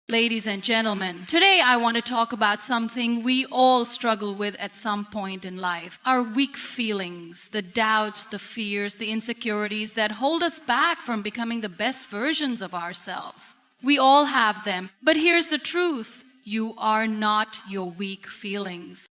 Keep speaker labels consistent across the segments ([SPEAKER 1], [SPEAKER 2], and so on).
[SPEAKER 1] Ladies and gentlemen, today I want to talk about something we all struggle with at some point in life. Our weak feelings, the doubts, the fears, the insecurities that hold us back from becoming the best versions of ourselves. We all have them, but here's the truth. You are not your weak feelings.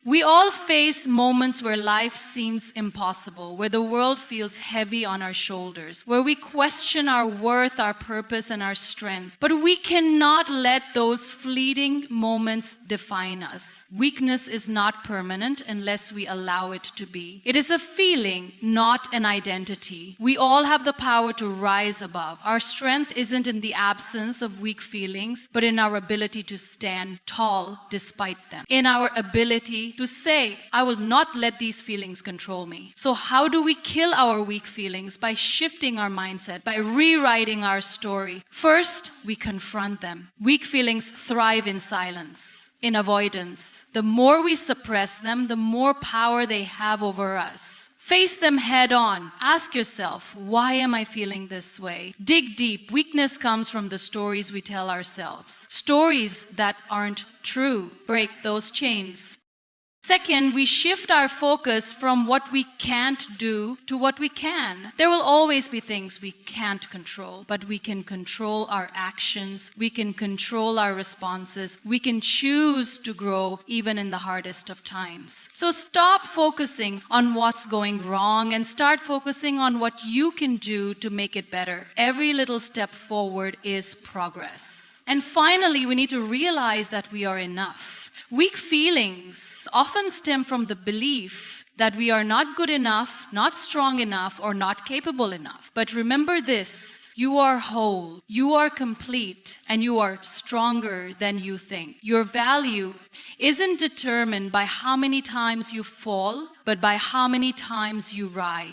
[SPEAKER 1] We all face moments where life seems impossible, where the world feels heavy on our shoulders, where we question our worth, our purpose, and our strength. But we cannot let those fleeting moments define us. Weakness is not permanent unless we allow it to be. It is a feeling, not an identity. We all have the power to rise above. Our strength isn't in the absence of weak feelings, but in our ability to stand tall despite them. In our ability to say, I will not let these feelings control me. So how do we kill our weak feelings? By shifting our mindset, by rewriting our story. First, we confront them. Weak feelings thrive in silence, in avoidance. The more we suppress them, the more power they have over us. Face them head on. Ask yourself, why am I feeling this way? Dig deep. Weakness comes from the stories we tell ourselves. Stories that aren't true. Break those chains. Second, we shift our focus from what we can't do to what we can. There will always be things we can't control, but we can control our actions. We can control our responses. We can choose to grow even in the hardest of times. So stop focusing on what's going wrong and start focusing on what you can do to make it better. Every little step forward is progress. And finally, we need to realize that we are enough. Weak feelings often stem from the belief that we are not good enough, not strong enough, or not capable enough. But remember this, you are whole, you are complete, and you are stronger than you think. Your value isn't determined by how many times you fall, but by how many times you rise.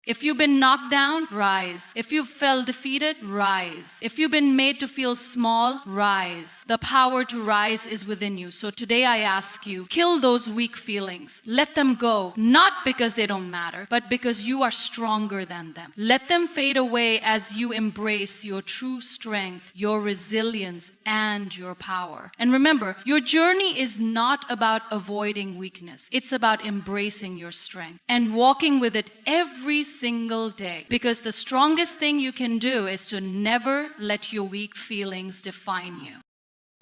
[SPEAKER 1] If you've been knocked down, rise. If you felt defeated, rise. If you've been made to feel small, rise. The power to rise is within you. So today I ask you, kill those weak feelings. Let them go, not because they don't matter, but because you are stronger than them. Let them fade away as you embrace your true strength, your resilience, and your power. And remember, your journey is not about avoiding weakness. It's about embracing your strength and walking with it every single day, because the strongest thing you can do is to never let your weak feelings define you.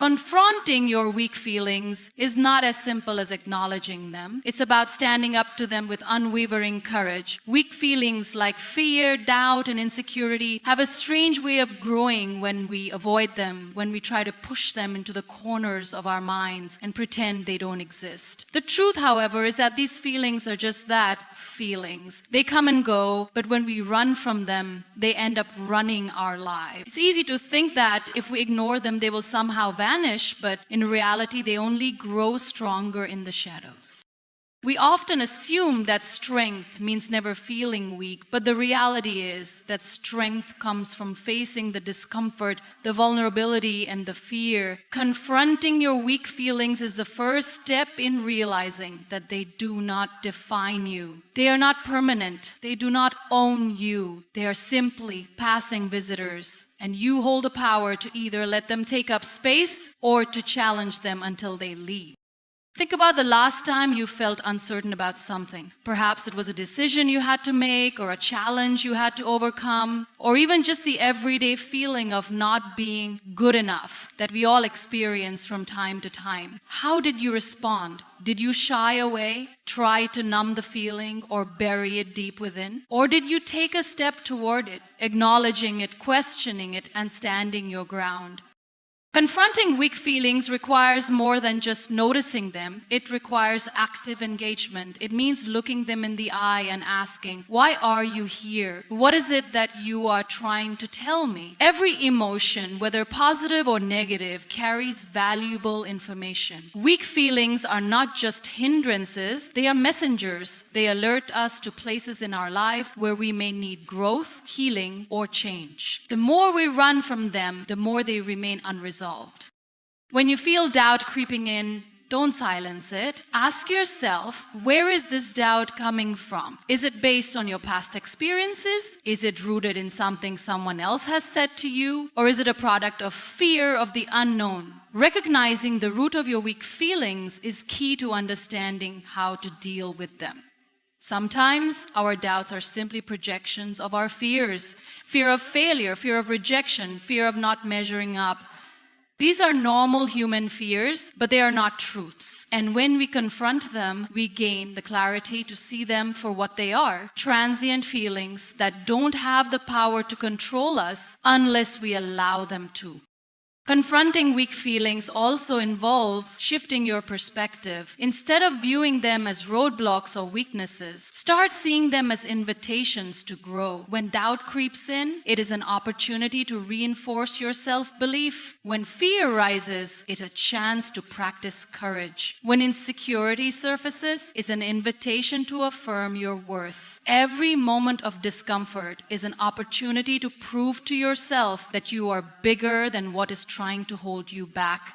[SPEAKER 1] Confronting your weak feelings is not as simple as acknowledging them. It's about standing up to them with unwavering courage. Weak feelings like fear, doubt, and insecurity have a strange way of growing when we avoid them, when we try to push them into the corners of our minds and pretend they don't exist. The truth, however, is that these feelings are just that, feelings. They come and go, but when we run from them, they end up running our lives. It's easy to think that if we ignore them, they will somehow vanish, but in reality, they only grow stronger in the shadows. We often assume that strength means never feeling weak, but the reality is that strength comes from facing the discomfort, the vulnerability, and the fear. Confronting your weak feelings is the first step in realizing that they do not define you. They are not permanent. They do not own you. They are simply passing visitors. And you hold the power to either let them take up space or to challenge them until they leave. Think about the last time you felt uncertain about something. Perhaps it was a decision you had to make, or a challenge you had to overcome, or even just the everyday feeling of not being good enough that we all experience from time to time. How did you respond? Did you shy away, try to numb the feeling, or bury it deep within? Or did you take a step toward it, acknowledging it, questioning it, and standing your ground? Confronting weak feelings requires more than just noticing them. It requires active engagement. It means looking them in the eye and asking, why are you here? What is it that you are trying to tell me? Every emotion, whether positive or negative, carries valuable information. Weak feelings are not just hindrances, they are messengers. They alert us to places in our lives where we may need growth, healing, or change. The more we run from them, the more they remain unresolved. When you feel doubt creeping in, Don't silence it. Ask yourself, where is this doubt coming from? Is it based on your past experiences? Is it rooted in something someone else has said to you? Or is it a product of fear of the unknown? Recognizing the root of your weak feelings is key to understanding how to deal with them. Sometimes our doubts are simply projections of our fears. Fear of failure, fear of rejection, fear of not measuring up. These are normal human fears, but they are not truths. And when we confront them, we gain the clarity to see them for what they are: transient feelings that don't have the power to control us unless we allow them to. Confronting weak feelings also involves shifting your perspective. Instead of viewing them as roadblocks or weaknesses, start seeing them as invitations to grow. When doubt creeps in, it is an opportunity to reinforce your self-belief. When fear rises, it's a chance to practice courage. When insecurity surfaces, it's an invitation to affirm your worth. Every moment of discomfort is an opportunity to prove to yourself that you are bigger than what is trying to hold you back.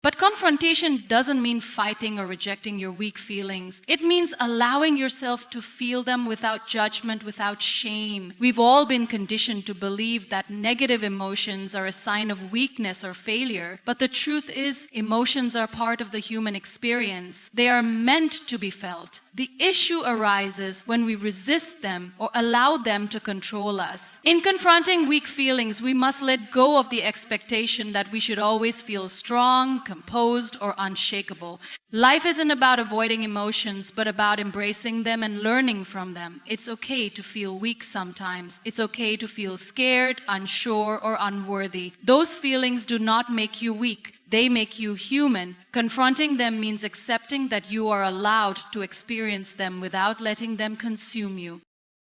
[SPEAKER 1] But confrontation doesn't mean fighting or rejecting your weak feelings. It means allowing yourself to feel them without judgment, without shame. We've all been conditioned to believe that negative emotions are a sign of weakness or failure. But the truth is, emotions are part of the human experience. They are meant to be felt. The issue arises when we resist them or allow them to control us. In confronting weak feelings, we must let go of the expectation that we should always feel strong, composed, or unshakable. Life isn't about avoiding emotions, but about embracing them and learning from them. It's okay to feel weak sometimes. It's okay to feel scared, unsure, or unworthy. Those feelings do not make you weak. They make you human. Confronting them means accepting that you are allowed to experience them without letting them consume you.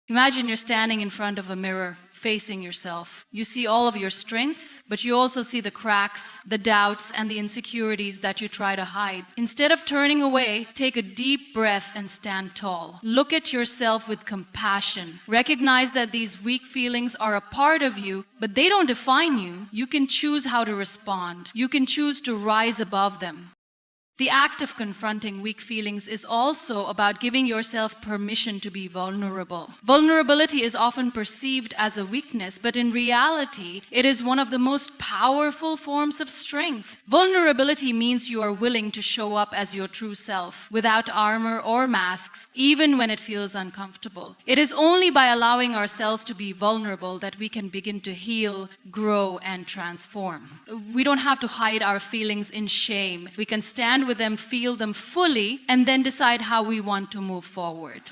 [SPEAKER 1] Imagine you're standing in front of a mirror, facing yourself. You see all of your strengths, but you also see the cracks, the doubts, and the insecurities that you try to hide. Instead of turning away, take a deep breath and stand tall. Look at yourself with compassion. Recognize that these weak feelings are a part of you, but they don't define you. You can choose how to respond. You can choose to rise above them. The act of confronting weak feelings is also about giving yourself permission to be vulnerable. Vulnerability is often perceived as a weakness, but in reality, it is one of the most powerful forms of strength. Vulnerability means you are willing to show up as your true self, without armor or masks, even when it feels uncomfortable. It is only by allowing ourselves to be vulnerable that we can begin to heal, grow, and transform. We don't have to hide our feelings in shame. We can stand with them, feel them fully, and then decide how we want to move forward.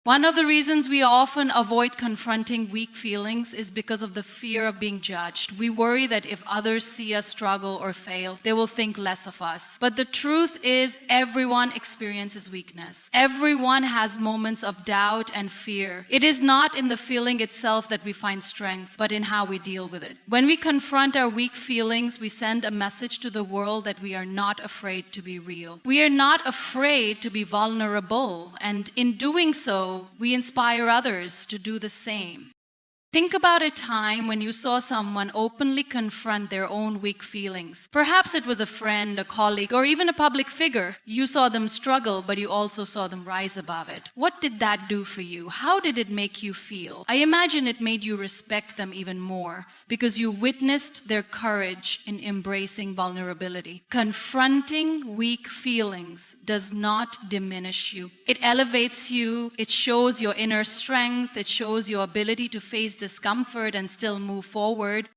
[SPEAKER 1] One of the reasons we often avoid confronting weak feelings is because of the fear of being judged. We worry that if others see us struggle or fail, they will think less of us. But the truth is, everyone experiences weakness. Everyone has moments of doubt and fear. It is not in the feeling itself that we find strength, but in how we deal with it. When we confront our weak feelings, we send a message to the world that we are not afraid to be real. We are not afraid to be vulnerable, and in doing so, we inspire others to do the same. Think about a time when you saw someone openly confront their own weak feelings. Perhaps it was a friend, a colleague, or even a public figure. You saw them struggle, but you also saw them rise above it. What did that do for you? How did it make you feel? I imagine it made you respect them even more because you witnessed their courage in embracing vulnerability. Confronting weak feelings does not diminish you. It elevates you. It shows your inner strength. It shows your ability to face discomfort and still move forward.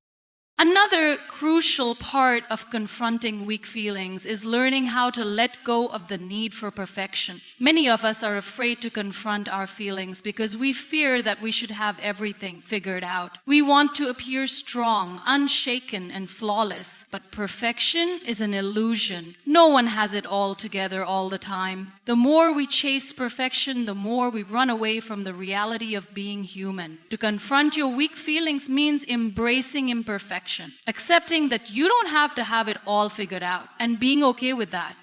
[SPEAKER 1] Another crucial part of confronting weak feelings is learning how to let go of the need for perfection. Many of us are afraid to confront our feelings because we fear that we should have everything figured out. We want to appear strong, unshaken, and flawless, but perfection is an illusion. No one has it all together all the time. The more we chase perfection, the more we run away from the reality of being human. To confront your weak feelings means embracing imperfection. Accepting that you don't have to have it all figured out and being okay with that.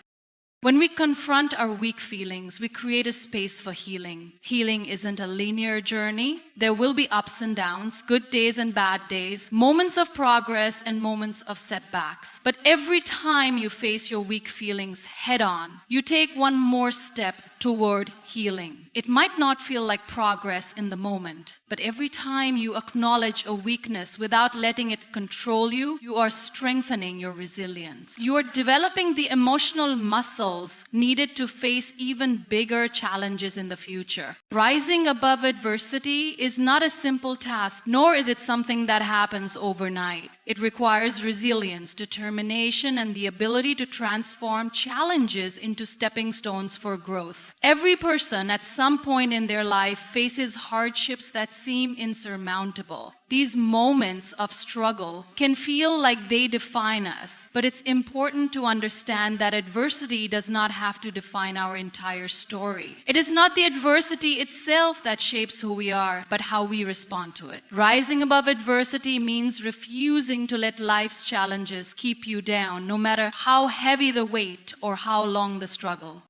[SPEAKER 1] When we confront our weak feelings, we create a space for healing. Healing isn't a linear journey. There will be ups and downs, good days and bad days, moments of progress and moments of setbacks. But every time you face your weak feelings head on, you take one more step toward healing. It might not feel like progress in the moment, but every time you acknowledge a weakness without letting it control you, you are strengthening your resilience. You are developing the emotional muscles needed to face even bigger challenges in the future. Rising above adversity is not a simple task, nor is it something that happens overnight. It requires resilience, determination, and the ability to transform challenges into stepping stones for growth. Every person at some point in their life faces hardships that seem insurmountable. These moments of struggle can feel like they define us, but it's important to understand that adversity does not have to define our entire story. It is not the adversity itself that shapes who we are, but how we respond to it. Rising above adversity means refusing to let life's challenges keep you down, no matter how heavy the weight or how long the struggle.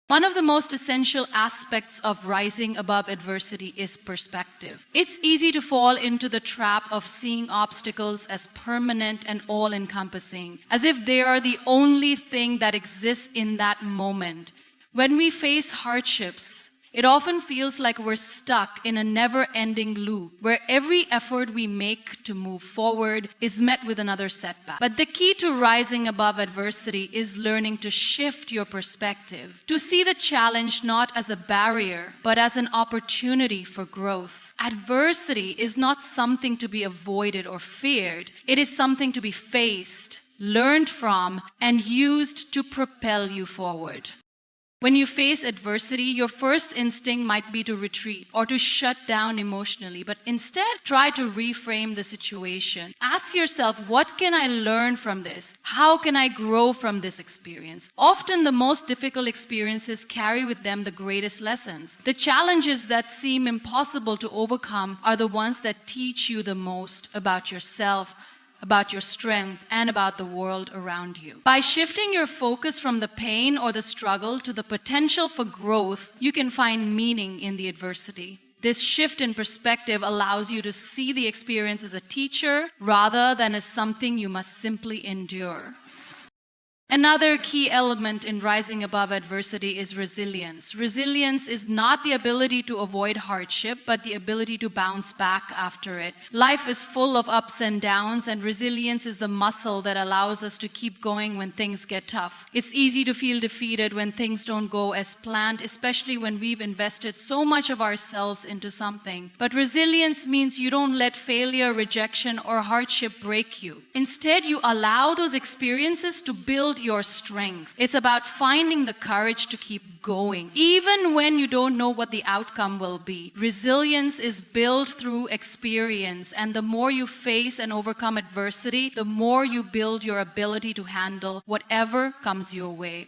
[SPEAKER 1] One of the most essential aspects of rising above adversity is perspective. It's easy to fall into the trap of seeing obstacles as permanent and all-encompassing, as if they are the only thing that exists in that moment. When we face hardships, it often feels like we're stuck in a never-ending loop where every effort we make to move forward is met with another setback. But the key to rising above adversity is learning to shift your perspective, to see the challenge not as a barrier, but as an opportunity for growth. Adversity is not something to be avoided or feared. It is something to be faced, learned from, and used to propel you forward. When you face adversity, your first instinct might be to retreat or to shut down emotionally, but instead try to reframe the situation. Ask yourself, what can I learn from this? How can I grow from this experience? Often the most difficult experiences carry with them the greatest lessons. The challenges that seem impossible to overcome are the ones that teach you the most about yourself, about your strength, and about the world around you. By shifting your focus from the pain or the struggle to the potential for growth, you can find meaning in the adversity. This shift in perspective allows you to see the experience as a teacher rather than as something you must simply endure. Another key element in rising above adversity is resilience. Resilience is not the ability to avoid hardship, but the ability to bounce back after it. Life is full of ups and downs, and resilience is the muscle that allows us to keep going when things get tough. It's easy to feel defeated when things don't go as planned, especially when we've invested so much of ourselves into something. But resilience means you don't let failure, rejection, or hardship break you. Instead, you allow those experiences to build your strength. It's about finding the courage to keep going, even when you don't know what the outcome will be. Resilience is built through experience, and the more you face and overcome adversity, the more you build your ability to handle whatever comes your way.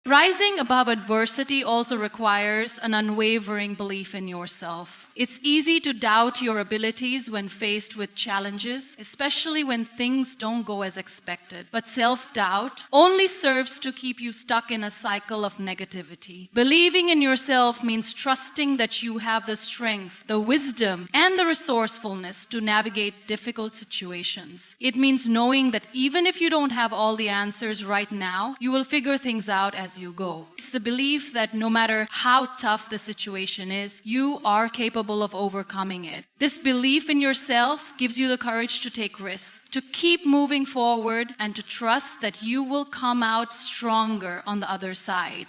[SPEAKER 1] Rising above adversity also requires an unwavering belief in yourself. It's easy to doubt your abilities when faced with challenges, especially when things don't go as expected. But self-doubt only serves to keep you stuck in a cycle of negativity. Believing in yourself means trusting that you have the strength, the wisdom, and the resourcefulness to navigate difficult situations. It means knowing that even if you don't have all the answers right now, you will figure things out as you go. It's the belief that no matter how tough the situation is, you are capable of overcoming it. This belief in yourself gives you the courage to take risks, to keep moving forward, and to trust that you will come out stronger on the other side.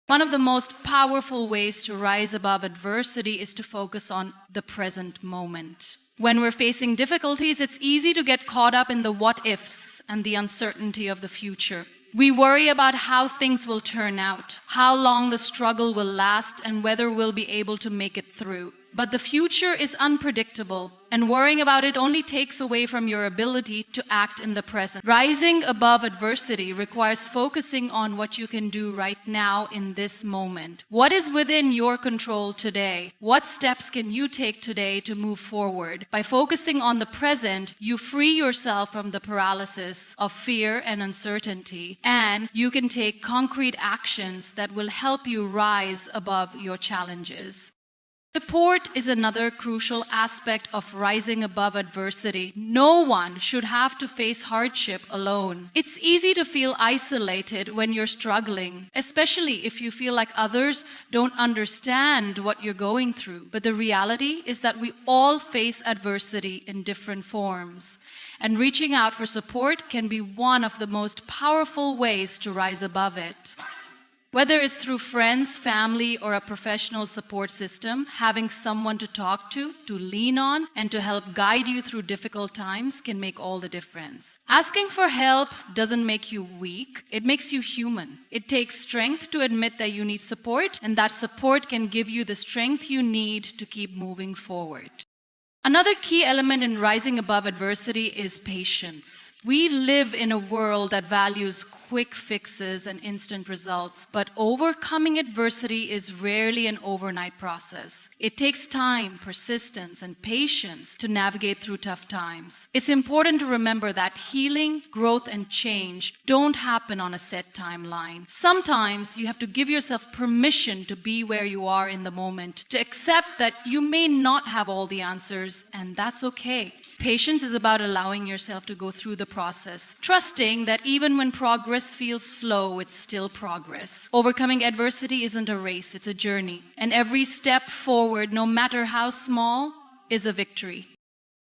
[SPEAKER 1] One of the most powerful ways to rise above adversity is to focus on the present moment. When we're facing difficulties, it's easy to get caught up in the what-ifs and the uncertainty of the future. We worry about how things will turn out, how long the struggle will last, and whether we'll be able to make it through. But the future is unpredictable. And worrying about it only takes away from your ability to act in the present. Rising above adversity requires focusing on what you can do right now in this moment. What is within your control today? What steps can you take today to move forward? By focusing on the present, you free yourself from the paralysis of fear and uncertainty, and you can take concrete actions that will help you rise above your challenges. Support is another crucial aspect of rising above adversity. No one should have to face hardship alone. It's easy to feel isolated when you're struggling, especially if you feel like others don't understand what you're going through. But the reality is that we all face adversity in different forms, and reaching out for support can be one of the most powerful ways to rise above it. Whether it's through friends, family, or a professional support system, having someone to talk to lean on, and to help guide you through difficult times can make all the difference. Asking for help doesn't make you weak, it makes you human. It takes strength to admit that you need support, and that support can give you the strength you need to keep moving forward. Another key element in rising above adversity is patience. We live in a world that values quick fixes and instant results, but overcoming adversity is rarely an overnight process. It takes time, persistence, and patience to navigate through tough times. It's important to remember that healing, growth, and change don't happen on a set timeline. Sometimes you have to give yourself permission to be where you are in the moment, to accept that you may not have all the answers, and that's okay. Patience is about allowing yourself to go through the process, trusting that even when progress feels slow, it's still progress. Overcoming adversity isn't a race, it's a journey. And every step forward, no matter how small, is a victory.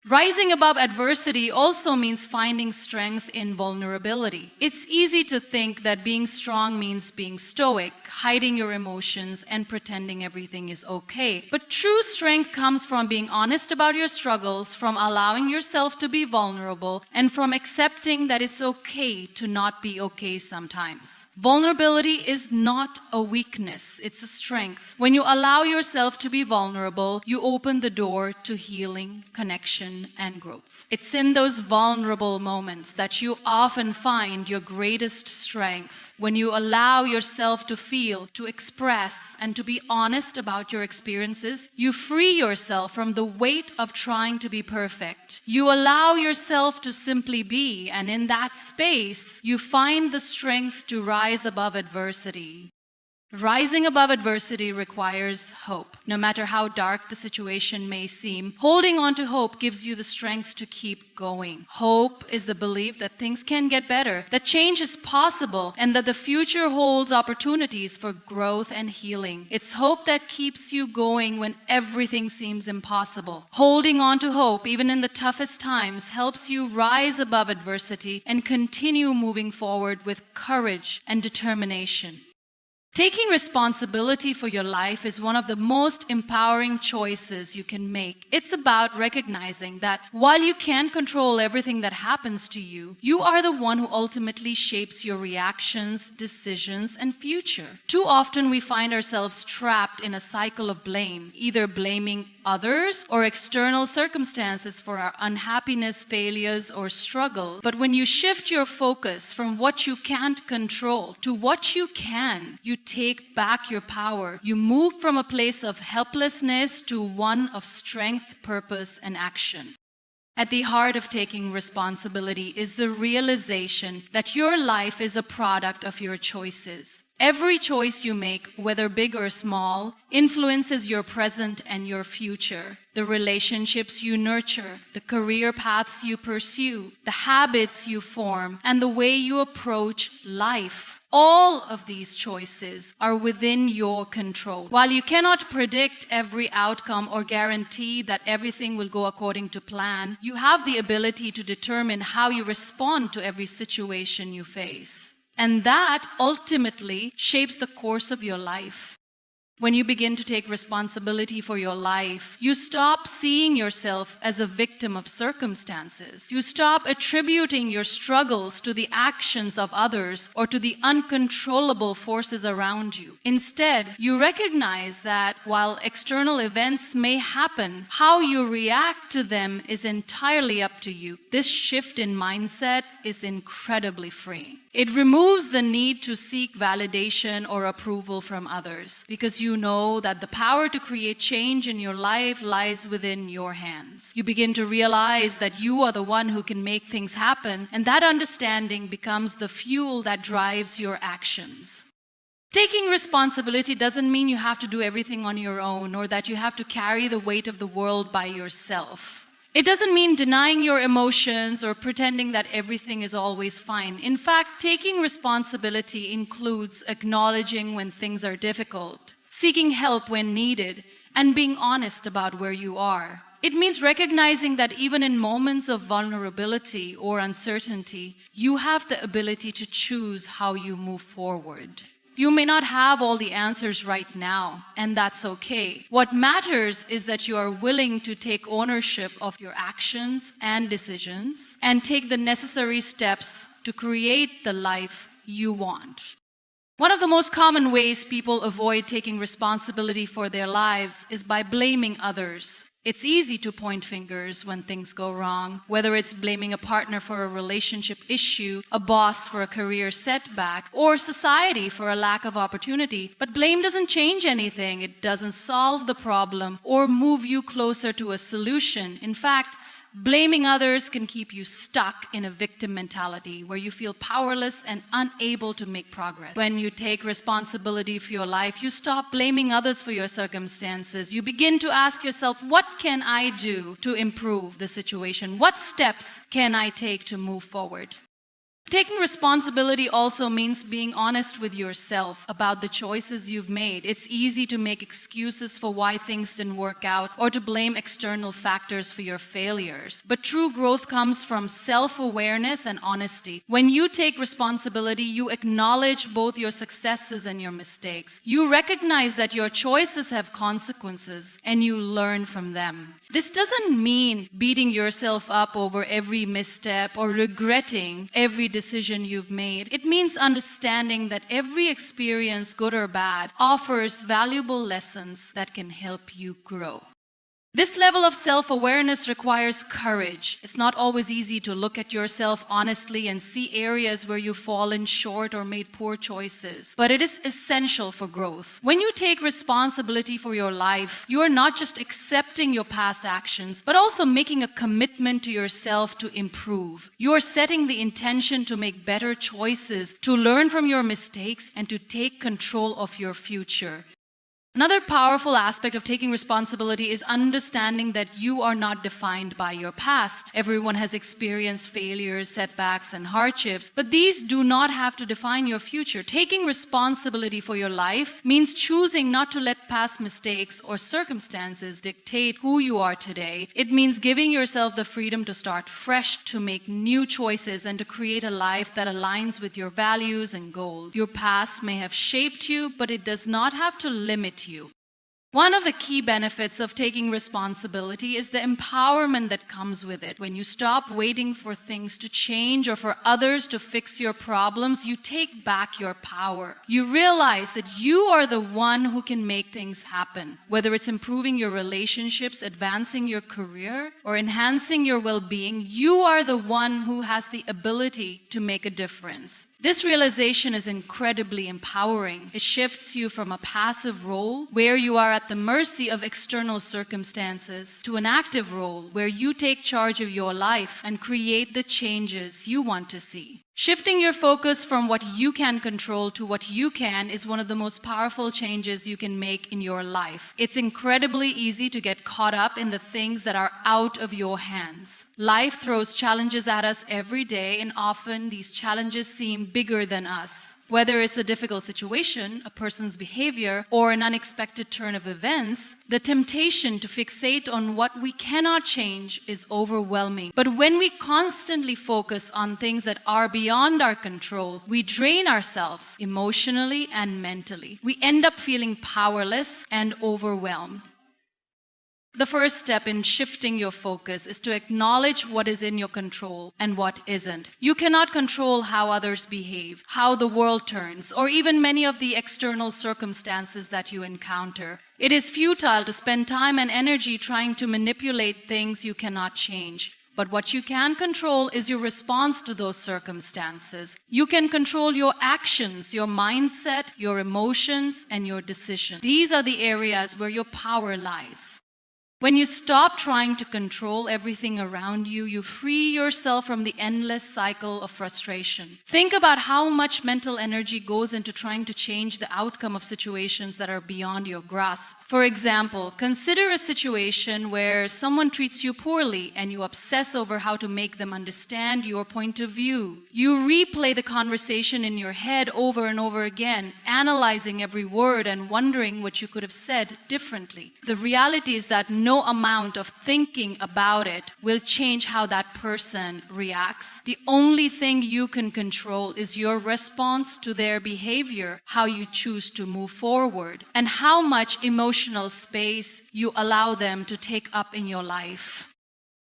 [SPEAKER 1] Rising above adversity also means finding strength in vulnerability. It's easy to think that being strong means being stoic, hiding your emotions, and pretending everything is okay. But true strength comes from being honest about your struggles, from allowing yourself to be vulnerable, and from accepting that it's okay to not be okay sometimes. Vulnerability is not a weakness, it's a strength. When you allow yourself to be vulnerable, you open the door to healing, connection, and growth. It's in those vulnerable moments that you often find your greatest strength. When you allow yourself to feel, to express, and to be honest about your experiences, you free yourself from the weight of trying to be perfect. You allow yourself to simply be, and in that space, you find the strength to rise above adversity. Rising above adversity requires hope. No matter how dark the situation may seem, holding on to hope gives you the strength to keep going. Hope is the belief that things can get better, that change is possible, and that the future holds opportunities for growth and healing. It's hope that keeps you going when everything seems impossible. Holding on to hope, even in the toughest times, helps you rise above adversity and continue moving forward with courage and determination. Taking responsibility for your life is one of the most empowering choices you can make. It's about recognizing that while you can't control everything that happens to you, you are the one who ultimately shapes your reactions, decisions, and future. Too often we find ourselves trapped in a cycle of blame, either blaming others or external circumstances for our unhappiness, failures, or struggle. But when you shift your focus from what you can't control to what you can, you take back your power. You move from a place of helplessness to one of strength, purpose, and action. At the heart of taking responsibility is the realization that your life is a product of your choices. Every choice you make, whether big or small, influences your present and your future. The relationships you nurture, the career paths you pursue, the habits you form, and the way you approach life. All of these choices are within your control. While you cannot predict every outcome or guarantee that everything will go according to plan, you have the ability to determine how you respond to every situation you face. And that ultimately shapes the course of your life. When you begin to take responsibility for your life, you stop seeing yourself as a victim of circumstances. You stop attributing your struggles to the actions of others or to the uncontrollable forces around you. Instead, you recognize that while external events may happen, how you react to them is entirely up to you. This shift in mindset is incredibly freeing. It removes the need to seek validation or approval from others because you know that the power to create change in your life lies within your hands. You begin to realize that you are the one who can make things happen, and that understanding becomes the fuel that drives your actions. Taking responsibility doesn't mean you have to do everything on your own or that you have to carry the weight of the world by yourself. It doesn't mean denying your emotions or pretending that everything is always fine. In fact, taking responsibility includes acknowledging when things are difficult, seeking help when needed, and being honest about where you are. It means recognizing that even in moments of vulnerability or uncertainty, you have the ability to choose how you move forward. You may not have all the answers right now, and that's okay. What matters is that you are willing to take ownership of your actions and decisions and take the necessary steps to create the life you want. One of the most common ways people avoid taking responsibility for their lives is by blaming others. It's easy to point fingers when things go wrong, whether it's blaming a partner for a relationship issue, a boss for a career setback, or society for a lack of opportunity. But blame doesn't change anything. It doesn't solve the problem or move you closer to a solution. In fact, blaming others can keep you stuck in a victim mentality where you feel powerless and unable to make progress. When you take responsibility for your life, you stop blaming others for your circumstances. You begin to ask yourself, what can I do to improve the situation? What steps can I take to move forward? Taking responsibility also means being honest with yourself about the choices you've made. It's easy to make excuses for why things didn't work out or to blame external factors for your failures. But true growth comes from self-awareness and honesty. When you take responsibility, you acknowledge both your successes and your mistakes. You recognize that your choices have consequences and you learn from them. This doesn't mean beating yourself up over every misstep or regretting every decision you've made. It means understanding that every experience, good or bad, offers valuable lessons that can help you grow. This level of self-awareness requires courage. It's not always easy to look at yourself honestly and see areas where you've fallen short or made poor choices, but it is essential for growth. When you take responsibility for your life, you are not just accepting your past actions, but also making a commitment to yourself to improve. You are setting the intention to make better choices, to learn from your mistakes, and to take control of your future. Another powerful aspect of taking responsibility is understanding that you are not defined by your past. Everyone has experienced failures, setbacks, and hardships, but these do not have to define your future. Taking responsibility for your life means choosing not to let past mistakes or circumstances dictate who you are today. It means giving yourself the freedom to start fresh, to make new choices, and to create a life that aligns with your values and goals. Your past may have shaped you, but it does not have to limit you. One of the key benefits of taking responsibility is the empowerment that comes with it. When you stop waiting for things to change or for others to fix your problems, you take back your power. You realize that you are the one who can make things happen. Whether it's improving your relationships, advancing your career, or enhancing your well-being, you are the one who has the ability to make a difference. This realization is incredibly empowering. It shifts you from a passive role where you are at the mercy of external circumstances to an active role where you take charge of your life and create the changes you want to see. Shifting your focus from what you can control to what you can is one of the most powerful changes you can make in your life. It's incredibly easy to get caught up in the things that are out of your hands. Life throws challenges at us every day, and often these challenges seem bigger than us. Whether it's a difficult situation, a person's behavior, or an unexpected turn of events, the temptation to fixate on what we cannot change is overwhelming. But when we constantly focus on things that are beyond beyond our control, we drain ourselves emotionally and mentally. We end up feeling powerless and overwhelmed. The first step in shifting your focus is to acknowledge what is in your control and what isn't. You cannot control how others behave, how the world turns, or even many of the external circumstances that you encounter. It is futile to spend time and energy trying to manipulate things you cannot change. But what you can control is your response to those circumstances. You can control your actions, your mindset, your emotions, and your decisions. These are the areas where your power lies. When you stop trying to control everything around you, you free yourself from the endless cycle of frustration. Think about how much mental energy goes into trying to change the outcome of situations that are beyond your grasp. For example, consider a situation where someone treats you poorly and you obsess over how to make them understand your point of view. You replay the conversation in your head over and over again, analyzing every word and wondering what you could have said differently. The reality is that no amount of thinking about it will change how that person reacts. The only thing you can control is your response to their behavior, how you choose to move forward, and how much emotional space you allow them to take up in your life.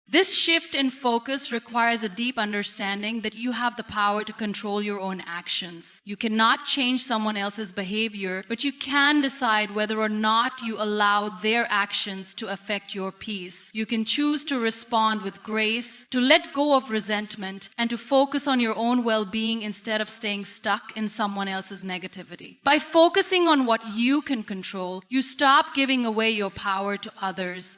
[SPEAKER 1] This shift in focus requires a deep understanding that you have the power to control your own actions. You cannot change someone else's behavior, but you can decide whether or not you allow their actions to affect your peace. You can choose to respond with grace, to let go of resentment, and to focus on your own well-being instead of staying stuck in someone else's negativity. By focusing on what you can control, you stop giving away your power to others.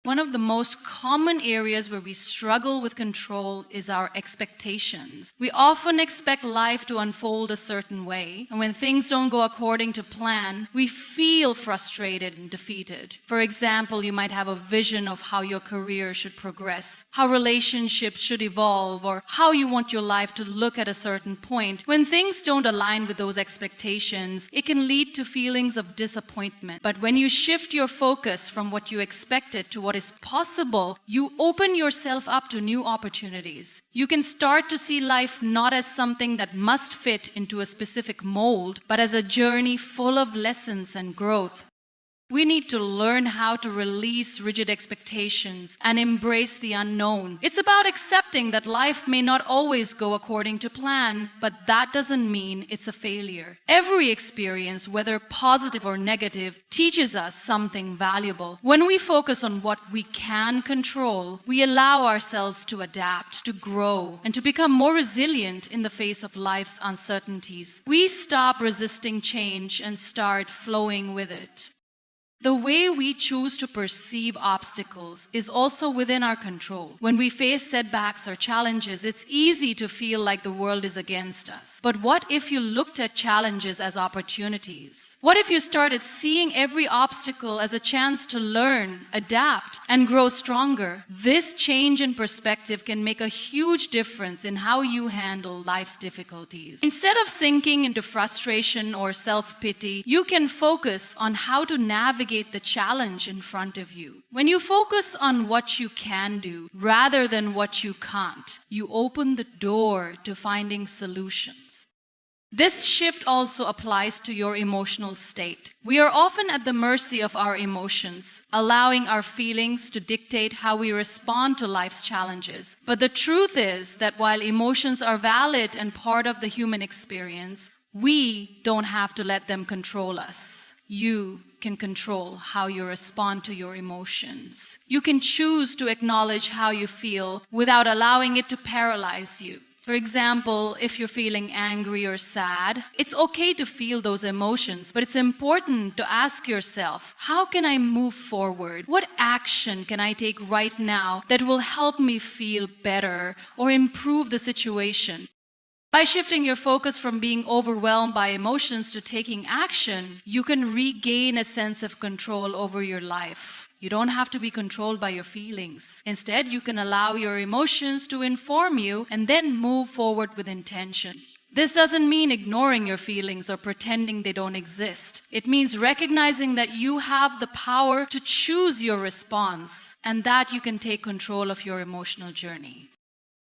[SPEAKER 1] One of the most common areas where we struggle with control is our expectations. We often expect life to unfold a certain way, and when things don't go according to plan, we feel frustrated and defeated. For example, you might have a vision of how your career should progress, how relationships should evolve, or how you want your life to look at a certain point. When things don't align with those expectations, it can lead to feelings of disappointment. But when you shift your focus from what you expected to what is possible, you open yourself up to new opportunities. You can start to see life not as something that must fit into a specific mold, but as a journey full of lessons and growth. We need to learn how to release rigid expectations and embrace the unknown. It's about accepting that life may not always go according to plan, but that doesn't mean it's a failure. Every experience, whether positive or negative, teaches us something valuable. When we focus on what we can control, we allow ourselves to adapt, to grow, and to become more resilient in the face of life's uncertainties. We stop resisting change and start flowing with it. The way we choose to perceive obstacles is also within our control. When we face setbacks or challenges, it's easy to feel like the world is against us. But what if you looked at challenges as opportunities? What if you started seeing every obstacle as a chance to learn, adapt, and grow stronger? This change in perspective can make a huge difference in how you handle life's difficulties. Instead of sinking into frustration or self-pity, you can focus on how to navigate the challenge in front of you. When you focus on what you can do rather than what you can't, you open the door to finding solutions. This shift also applies to your emotional state. We are often at the mercy of our emotions, allowing our feelings to dictate how we respond to life's challenges. But the truth is that while emotions are valid and part of the human experience, we don't have to let them control us. You can control how you respond to your emotions. You can choose to acknowledge how you feel without allowing it to paralyze you. For example, if you're feeling angry or sad, it's okay to feel those emotions, but it's important to ask yourself, how can I move forward? What action can I take right now that will help me feel better or improve the situation? By shifting your focus from being overwhelmed by emotions to taking action, you can regain a sense of control over your life. You don't have to be controlled by your feelings. Instead, you can allow your emotions to inform you and then move forward with intention. This doesn't mean ignoring your feelings or pretending they don't exist. It means recognizing that you have the power to choose your response and that you can take control of your emotional journey.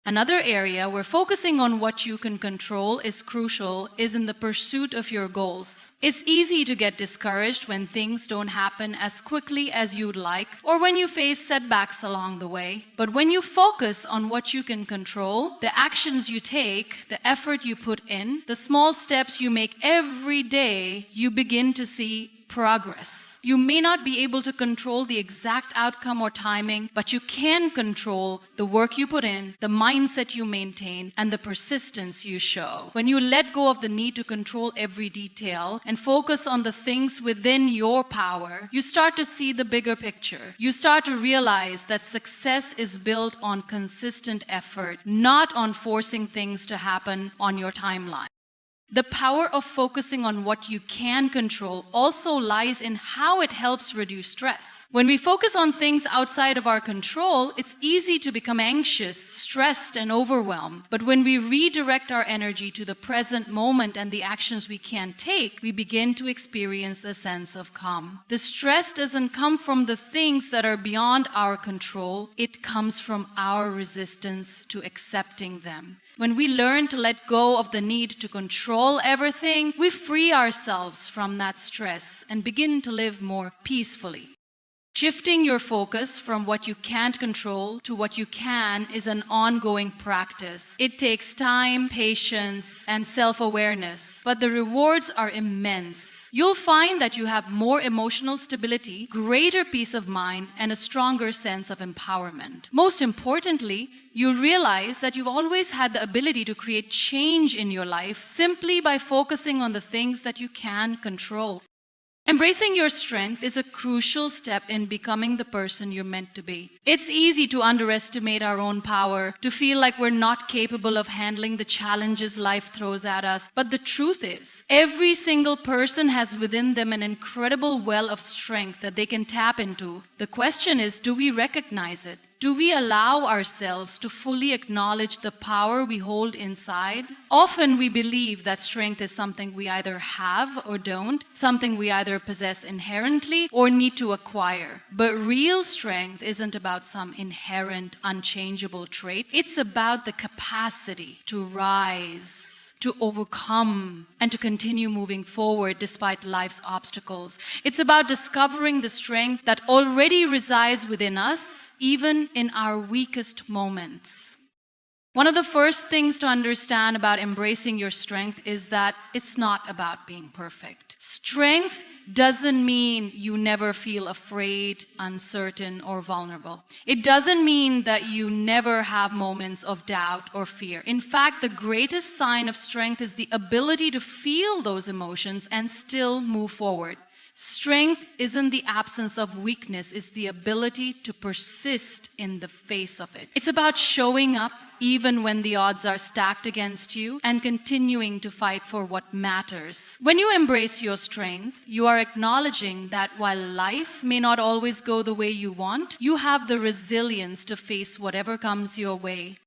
[SPEAKER 1] Another area where focusing on what you can control is crucial is in the pursuit of your goals. It's easy to get discouraged when things don't happen as quickly as you'd like or when you face setbacks along the way. But when you focus on what you can control, the actions you take, the effort you put in, the small steps you make every day, you begin to see progress. You may not be able to control the exact outcome or timing, but you can control the work you put in, the mindset you maintain, and the persistence you show. When you let go of the need to control every detail and focus on the things within your power, you start to see the bigger picture. You start to realize that success is built on consistent effort, not on forcing things to happen on your timeline. The power of focusing on what you can control also lies in how it helps reduce stress. When we focus on things outside of our control, it's easy to become anxious, stressed, and overwhelmed. But when we redirect our energy to the present moment and the actions we can take, we begin to experience a sense of calm. The stress doesn't come from the things that are beyond our control. It comes from our resistance to accepting them. When we learn to let go of the need to control everything, we free ourselves from that stress and begin to live more peacefully. Shifting your focus from what you can't control to what you can is an ongoing practice. It takes time, patience, and self-awareness, but the rewards are immense. You'll find that you have more emotional stability, greater peace of mind, and a stronger sense of empowerment. Most importantly, you'll realize that you've always had the ability to create change in your life simply by focusing on the things that you can control. Embracing your strength is a crucial step in becoming the person you're meant to be. It's easy to underestimate our own power, to feel like we're not capable of handling the challenges life throws at us. But the truth is, every single person has within them an incredible well of strength that they can tap into. The question is, do we recognize it? Do we allow ourselves to fully acknowledge the power we hold inside? Often we believe that strength is something we either have or don't, something we either possess inherently or need to acquire. But real strength isn't about some inherent, unchangeable trait. It's about the capacity to rise, to overcome, and to continue moving forward despite life's obstacles. It's about discovering the strength that already resides within us, even in our weakest moments. One of the first things to understand about embracing your strength is that it's not about being perfect. Strength doesn't mean you never feel afraid, uncertain, or vulnerable. It doesn't mean that you never have moments of doubt or fear. In fact, the greatest sign of strength is the ability to feel those emotions and still move forward. Strength isn't the absence of weakness, it's the ability to persist in the face of it. It's about showing up even when the odds are stacked against you and continuing to fight for what matters. When you embrace your strength, you are acknowledging that while life may not always go the way you want, you have the resilience to face whatever comes your way.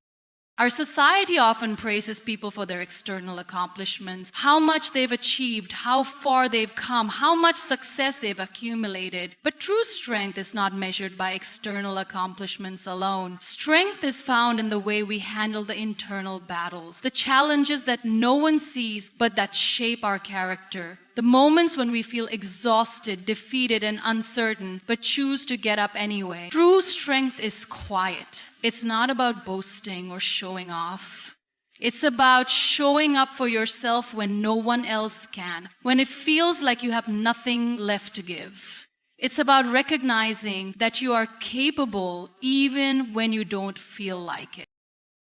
[SPEAKER 1] Our society often praises people for their external accomplishments, how much they've achieved, how far they've come, how much success they've accumulated. But true strength is not measured by external accomplishments alone. Strength is found in the way we handle the internal battles, the challenges that no one sees but that shape our character. The moments when we feel exhausted, defeated, and uncertain, but choose to get up anyway. True strength is quiet. It's not about boasting or showing off. It's about showing up for yourself when no one else can, when it feels like you have nothing left to give. It's about recognizing that you are capable even when you don't feel like it.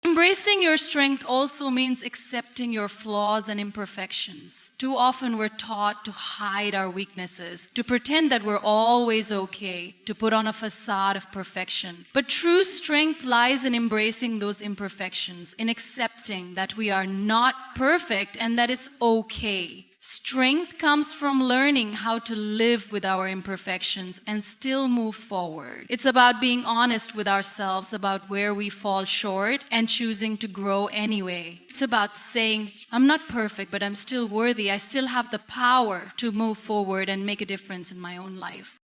[SPEAKER 1] Embracing your strength also means accepting your flaws and imperfections. Too often we're taught to hide our weaknesses, to pretend that we're always okay, to put on a facade of perfection. But true strength lies in embracing those imperfections, in accepting that we are not perfect and that it's okay. Strength comes from learning how to live with our imperfections and still move forward. It's about being honest with ourselves about where we fall short and choosing to grow anyway. It's about saying, I'm not perfect, but I'm still worthy. I still have the power to move forward and make a difference in my own life.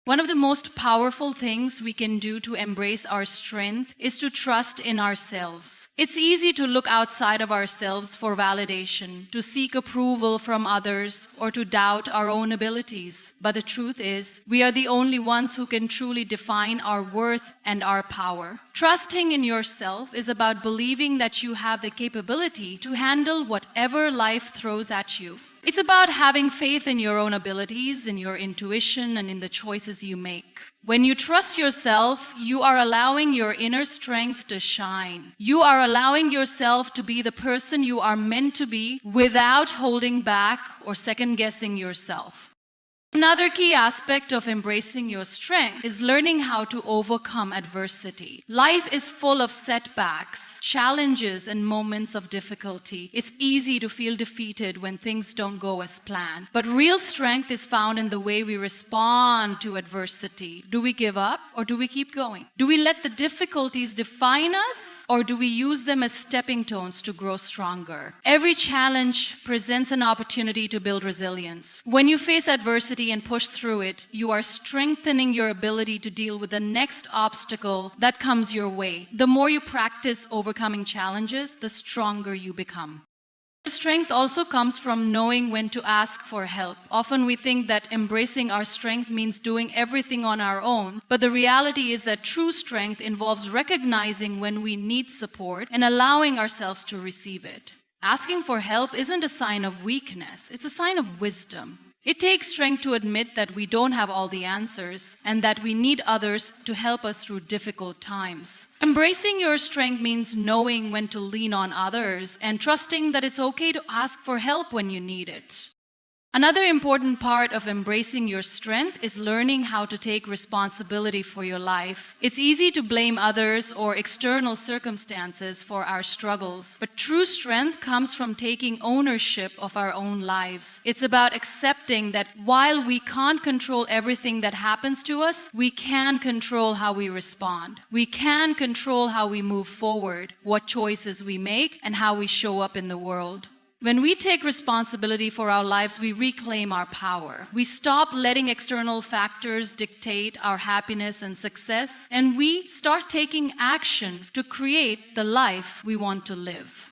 [SPEAKER 1] One of the most powerful things we can do to embrace our strength is to trust in ourselves. It's easy to look outside of ourselves for validation, to seek approval from others, or to doubt our own abilities. But the truth is, we are the only ones who can truly define our worth and our power. Trusting in yourself is about believing that you have the capability to handle whatever life throws at you. It's about having faith in your own abilities, in your intuition, and in the choices you make. When you trust yourself, you are allowing your inner strength to shine. You are allowing yourself to be the person you are meant to be without holding back or second-guessing yourself. Another key aspect of embracing your strength is learning how to overcome adversity. Life is full of setbacks, challenges, and moments of difficulty. It's easy to feel defeated when things don't go as planned. But real strength is found in the way we respond to adversity. Do we give up or do we keep going? Do we let the difficulties define us or do we use them as stepping stones to grow stronger? Every challenge presents an opportunity to build resilience. When you face adversity and push through it, you are strengthening your ability to deal with the next obstacle that comes your way. The more you practice overcoming challenges, the stronger you become. Strength also comes from knowing when to ask for help. Often we think that embracing our strength means doing everything on our own, but the reality is that true strength involves recognizing when we need support and allowing ourselves to receive it. Asking for help isn't a sign of weakness, it's a sign of wisdom. It takes strength to admit that we don't have all the answers and that we need others to help us through difficult times. Embracing your strength means knowing when to lean on others and trusting that it's okay to ask for help when you need it. Another important part of embracing your strength is learning how to take responsibility for your life. It's easy to blame others or external circumstances for our struggles, but true strength comes from taking ownership of our own lives. It's about accepting that while we can't control everything that happens to us, we can control how we respond. We can control how we move forward, what choices we make, and how we show up in the world. When we take responsibility for our lives, we reclaim our power. We stop letting external factors dictate our happiness and success, and we start taking action to create the life we want to live.